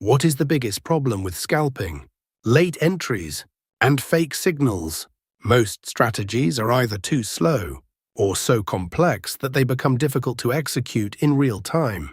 What is the biggest problem with scalping? Late entries and fake signals. Most strategies are either too slow or so complex that they become difficult to execute in real time.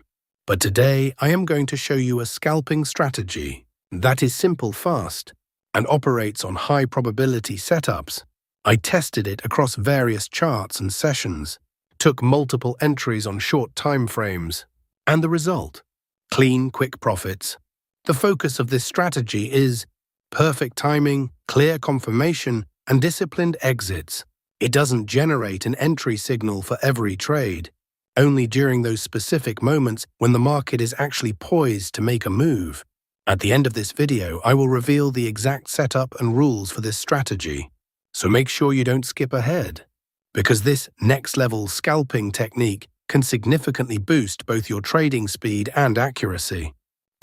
But today, I am going to show you a scalping strategy that is simple, fast, and operates on high probability setups. I tested it across various charts and sessions, took multiple entries on short time frames, and the result? Clean, quick profits. The focus of this strategy is perfect timing, clear confirmation, and disciplined exits. It doesn't generate an entry signal for every trade, only during those specific moments when the market is actually poised to make a move. At the end of this video, I will reveal the exact setup and rules for this strategy, so make sure you don't skip ahead, because this next-level scalping technique can significantly boost both your trading speed and accuracy.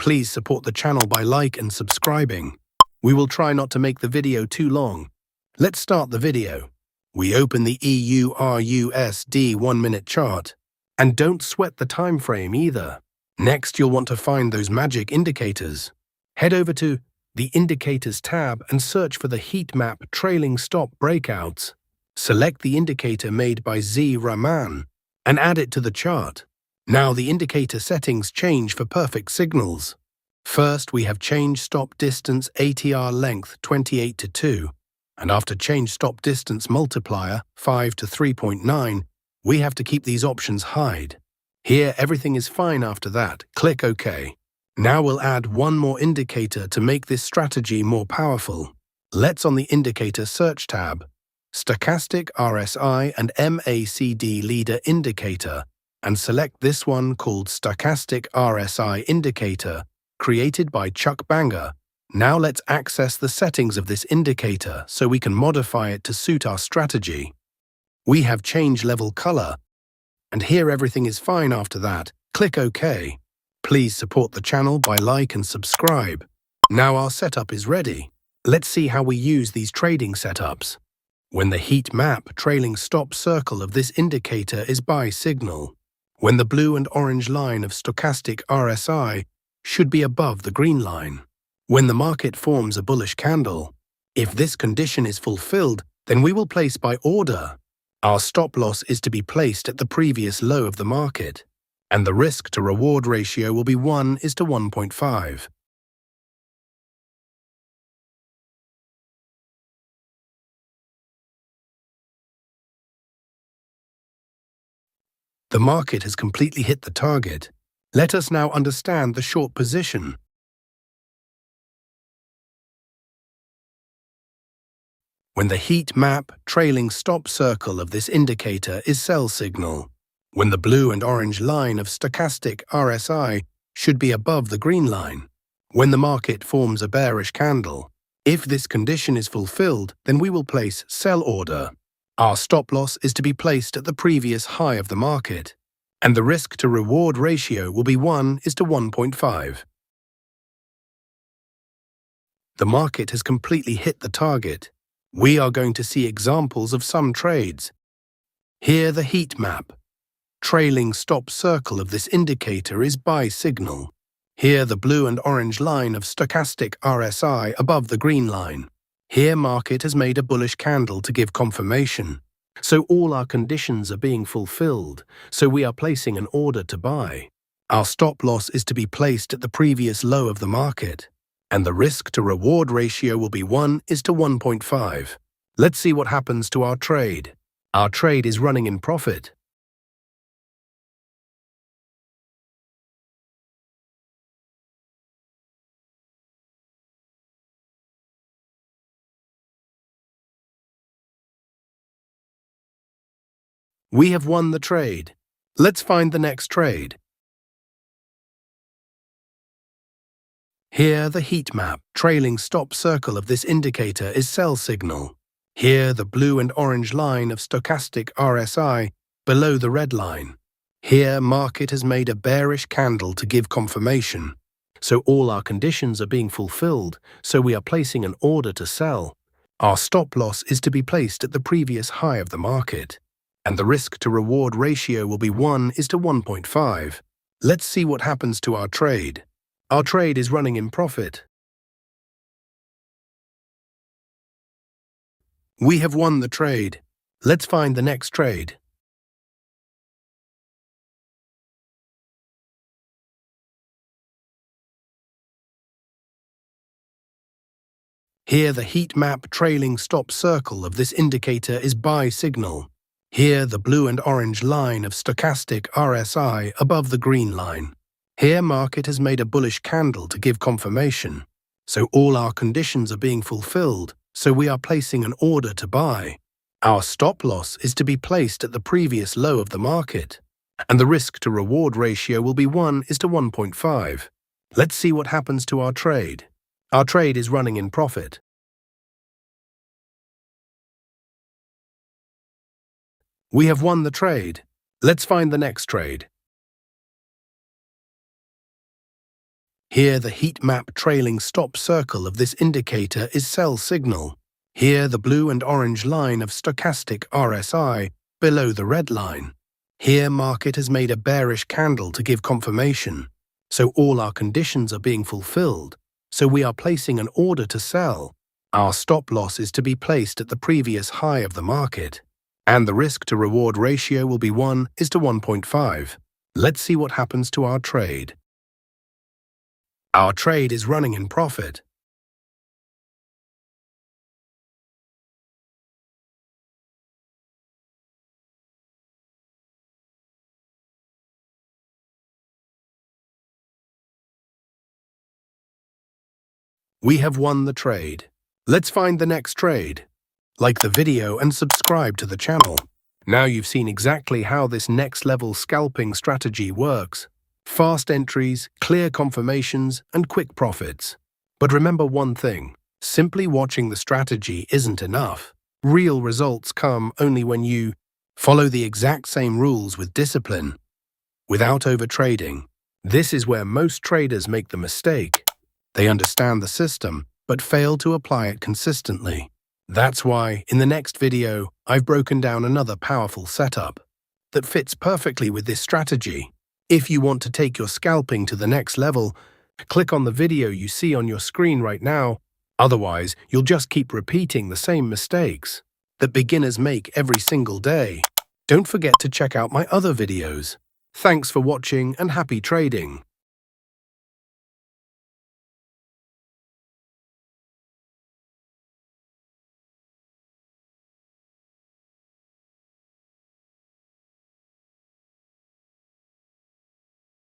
Please support the channel by like and subscribing. We will try not to make the video too long. Let's start the video. We open the EURUSD 1-minute chart. And don't sweat the time frame either. Next, you'll want to find those magic indicators. Head over to the Indicators tab and search for the heat map trailing stop breakouts. Select the indicator made by Z. Rahman and add it to the chart. Now the indicator settings change for perfect signals. First, we have change stop distance ATR length 28 to 2, and after change stop distance multiplier 5 to 3.9, we have to keep these options hide. Here, everything is fine after that. Click OK. Now we'll add one more indicator to make this strategy more powerful. Let's on the Indicator Search tab, Stochastic RSI and MACD Leader Indicator, and select this one called Stochastic RSI Indicator, created by Chuck Banger. Now let's access the settings of this indicator so we can modify it to suit our strategy. We have change level color, and here everything is fine after that. Click OK. Please support the channel by like and subscribe. Now our setup is ready. Let's see how we use these trading setups. When the heat map trailing stop circle of this indicator is buy signal, when the blue and orange line of stochastic RSI should be above the green line, when the market forms a bullish candle, if this condition is fulfilled, then we will place by order. Our stop loss is to be placed at the previous low of the market, and the risk to reward ratio will be 1:1.5. The market has completely hit the target. Let us now understand the short position. When the heat map trailing stop circle of this indicator is sell signal, when the blue and orange line of stochastic RSI should be above the green line, when the market forms a bearish candle. If this condition is fulfilled, then we will place sell order. Our stop loss is to be placed at the previous high of the market, and the risk to reward ratio will be 1:1.5. The market has completely hit the target. We are going to see examples of some trades. Here the heat map trailing stop circle of this indicator is buy signal. Here the blue and orange line of stochastic RSI above the green line. Here market has made a bullish candle to give confirmation. So all our conditions are being fulfilled, so we are placing an order to buy. Our stop loss is to be placed at the previous low of the market, and the risk to reward ratio will be 1:1.5. Let's see what happens to our trade. Our trade is running in profit. We have won the trade. Let's find the next trade. Here the heat map trailing stop circle of this indicator is sell signal. Here the blue and orange line of stochastic RSI below the red line. Here market has made a bearish candle to give confirmation. So all our conditions are being fulfilled, so we are placing an order to sell. Our stop loss is to be placed at the previous high of the market, and the risk to reward ratio will be 1:1.5. Let's see what happens to our trade. Our trade is running in profit. We have won the trade. Let's find the next trade. Here the heat map trailing stop circle of this indicator is buy signal. Here the blue and orange line of stochastic RSI above the green line. Here market has made a bullish candle to give confirmation. So all our conditions are being fulfilled, so we are placing an order to buy. Our stop loss is to be placed at the previous low of the market, and the risk to reward ratio will be 1:1.5. Let's see what happens to our trade. Our trade is running in profit. We have won the trade. Let's find the next trade. Here the heat map trailing stop circle of this indicator is sell signal. Here the blue and orange line of stochastic RSI below the red line. Here market has made a bearish candle to give confirmation. So all our conditions are being fulfilled. So we are placing an order to sell. Our stop loss is to be placed at the previous high of the market. And the risk to reward ratio will be 1:1.5. Let's see what happens to our trade. Our trade is running in profit. We have won the trade. Let's find the next trade. Like the video and subscribe to the channel. Now you've seen exactly how this next level scalping strategy works. Fast entries, clear confirmations, and quick profits. But remember one thing, simply watching the strategy isn't enough. Real results come only when you follow the exact same rules with discipline, without overtrading. This is where most traders make the mistake. They understand the system, but fail to apply it consistently. That's why, in the next video, I've broken down another powerful setup that fits perfectly with this strategy. If you want to take your scalping to the next level, click on the video you see on your screen right now. Otherwise, you'll just keep repeating the same mistakes that beginners make every single day. Don't forget to check out my other videos. Thanks for watching and happy trading.